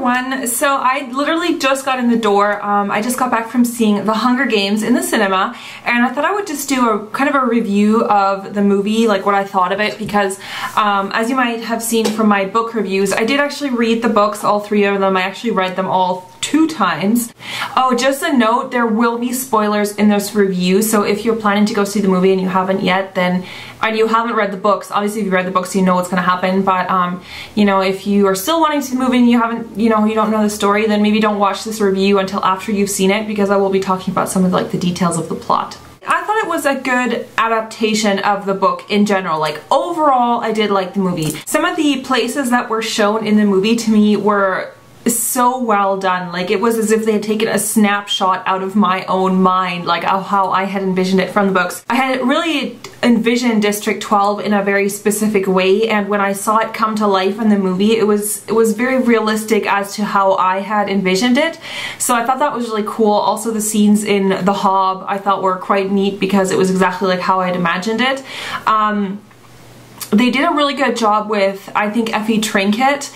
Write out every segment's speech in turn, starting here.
everyone. So I literally just got in the door. I just got back from seeing The Hunger Games in the cinema, and I thought I would just do a kind of a review of the movie, like what I thought of it, because as you might have seen from my book reviews, I did actually read the books, all three of them. I actually read them all 2 times. Oh, just a note, there will be spoilers in this review, so if you're planning to go see the movie and you haven't yet, then, and you haven't read the books, obviously if you read the books you know what's going to happen, but you know, if you are still wanting to see the movie and you haven't, you know, you don't know the story, then maybe don't watch this review until after you've seen it, because I will be talking about some of like the details of the plot. I thought it was a good adaptation of the book in general. Like overall, I did like the movie. Some of the places that were shown in the movie to me were so well done. Like it was as if they had taken a snapshot out of my own mind, like how I had envisioned it from the books. I had really envisioned District 12 in a very specific way, and when I saw it come to life in the movie, it was very realistic as to how I had envisioned it. So I thought that was really cool. Also the scenes in The Hob I thought were quite neat because it was exactly like how I'd imagined it. They did a really good job with, I think, Effie Trinket.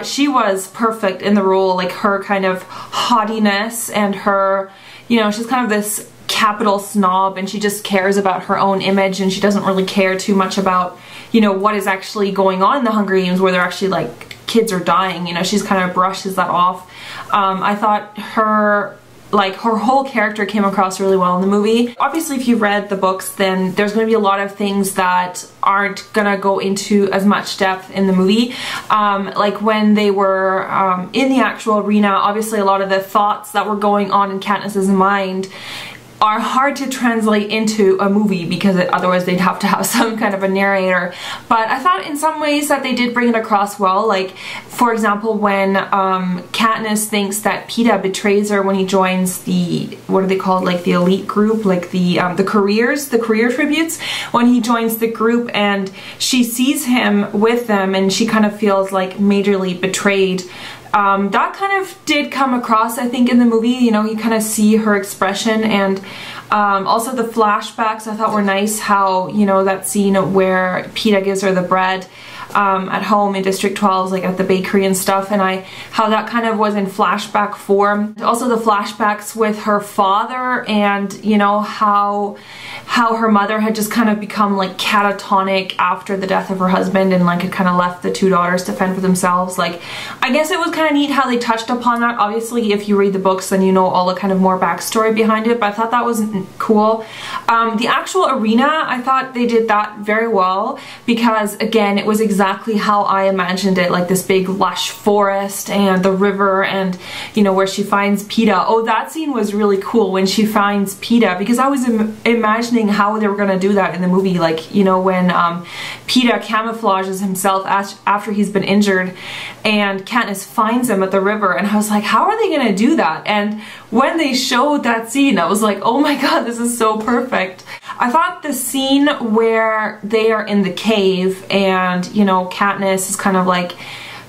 She was perfect in the role, like her kind of haughtiness and her, you know, she's kind of this capital snob and she just cares about her own image and she doesn't really care too much about, you know, what is actually going on in the Hunger Games where they're actually like kids are dying, you know, she's kind of brushes that off. I thought her whole character came across really well in the movie. Obviously if you read the books, then there's going to be a lot of things that aren't gonna go into as much depth in the movie. Like when they were in the actual arena, obviously a lot of the thoughts that were going on in Katniss's mind are hard to translate into a movie because otherwise they'd have to have some kind of a narrator. But I thought in some ways that they did bring it across well. Like, for example, when Katniss thinks that Peeta betrays her when he joins the, what are they called, like the elite group, like the career tributes, when he joins the group and she sees him with them and she kind of feels like majorly betrayed. That kind of did come across, I think, in the movie. You know, you kind of see her expression, and also the flashbacks I thought were nice. How, you know, that scene where Peeta gives her the bread at home in District 12, like at the bakery and stuff, and how that kind of was in flashback form. Also the flashbacks with her father, and you know, how her mother had just kind of become like catatonic after the death of her husband and like had kind of left the 2 daughters to fend for themselves. Like, I guess it was kind of neat how they touched upon that. Obviously if you read the books then you know all the kind of more backstory behind it, but I thought that was cool. The actual arena, I thought they did that very well because again it was exactly how I imagined it, like this big lush forest and the river, and you know, where she finds Peeta. Oh, that scene was really cool when she finds Peeta, because I was imagining how they were going to do that in the movie, like, you know, when Peeta camouflages himself after he's been injured and Katniss finds him at the river, and I was like, how are they going to do that? And when they showed that scene I was like, oh my god, this is so perfect. I thought the scene where they are in the cave and, you know, Katniss is kind of like,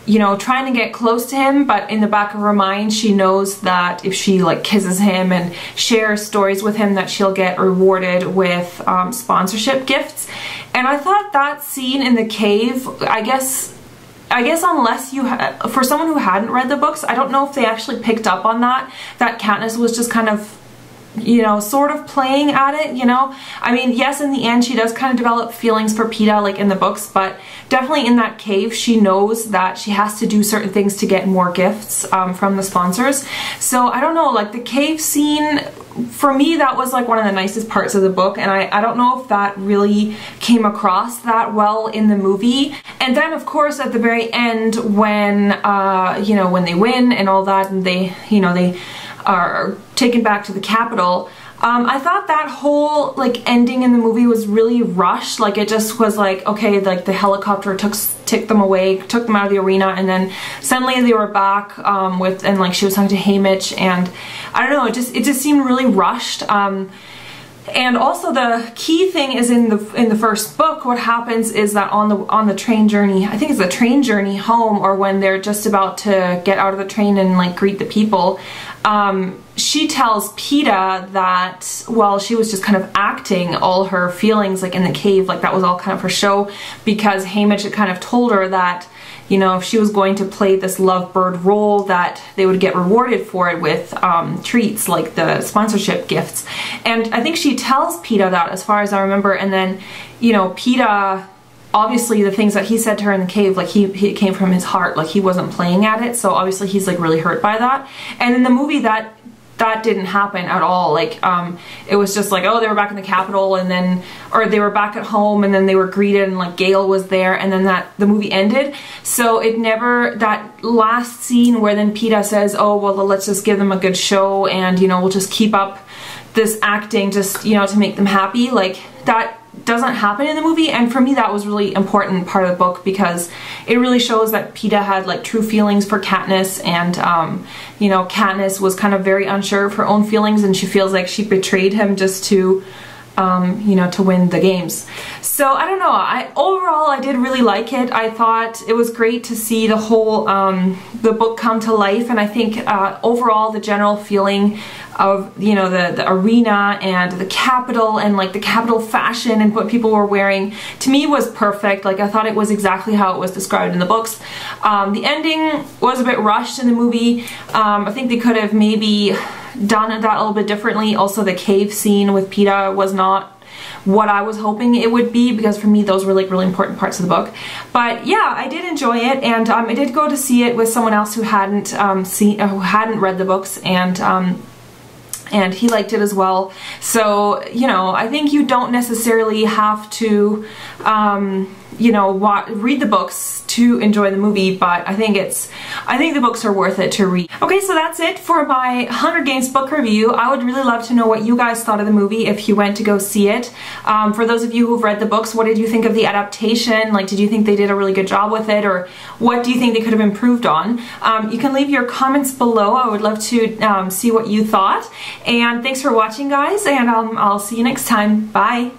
you know, trying to get close to him, but in the back of her mind she knows that if she like kisses him and shares stories with him that she'll get rewarded with sponsorship gifts. And I thought that scene in the cave, I guess unless you for someone who hadn't read the books, I don't know if they actually picked up on that Katniss was just kind of, you know, sort of playing at it, you know. I mean, yes, in the end she does kind of develop feelings for Peeta like in the books, but definitely in that cave she knows that she has to do certain things to get more gifts from the sponsors. So I don't know, like the cave scene, for me that was like one of the nicest parts of the book, and I don't know if that really came across that well in the movie. And then of course at the very end when you know, when they win and all that, and they, you know, they are taken back to the capital, I thought that whole like ending in the movie was really rushed. Like it just was like, okay, like the helicopter took them away, took them out of the arena, and then suddenly they were back and like she was talking to Haymitch, and I don't know, it just seemed really rushed. And also the key thing is in the first book, what happens is that on the train journey, I think it's the train journey home, or when they're just about to get out of the train and like greet the people, she tells Peeta that, well, she was just kind of acting all her feelings like in the cave, like that was all kind of her show, because Haymitch had kind of told her that, you know, if she was going to play this lovebird role, that they would get rewarded for it with treats like the sponsorship gifts. And I think she tells Peeta that, as far as I remember, and then, you know, Peeta, obviously the things that he said to her in the cave, like he came from his heart, like he wasn't playing at it, so obviously he's like really hurt by that. And in the movie that didn't happen at all. Like it was just like, oh, they were back in the capital, and then, or they were back at home, and then they were greeted, and like Gale was there, and then the movie ended. So it never, that last scene where then Peeta says, oh well, let's just give them a good show, and you know, we'll just keep up this acting just, you know, to make them happy, like that doesn't happen in the movie. And for me that was really important part of the book, because it really shows that Peeta had like true feelings for Katniss, and you know, Katniss was kind of very unsure of her own feelings, and she feels like she betrayed him just to you know, to win the games. So I don't know, overall I did really like it. I thought it was great to see the whole the book come to life, and I think overall the general feeling of, you know, the arena and the Capitol, and like the Capitol fashion and what people were wearing, to me was perfect. Like I thought it was exactly how it was described in the books. The ending was a bit rushed in the movie. I think they could have maybe done that a little bit differently. Also the cave scene with Peeta was not what I was hoping it would be, because for me those were like really important parts of the book. But yeah, I did enjoy it, and I did go to see it with someone else who hadn't read the books, and he liked it as well. So, you know, I think you don't necessarily have to, you know, read the books to enjoy the movie, but I think the books are worth it to read. Okay, so that's it for my Hunger Games book review. I would really love to know what you guys thought of the movie if you went to go see it. For those of you who've read the books, what did you think of the adaptation? Like, did you think they did a really good job with it, or what do you think they could have improved on? You can leave your comments below. I would love to see what you thought. And thanks for watching, guys, and I'll see you next time. Bye!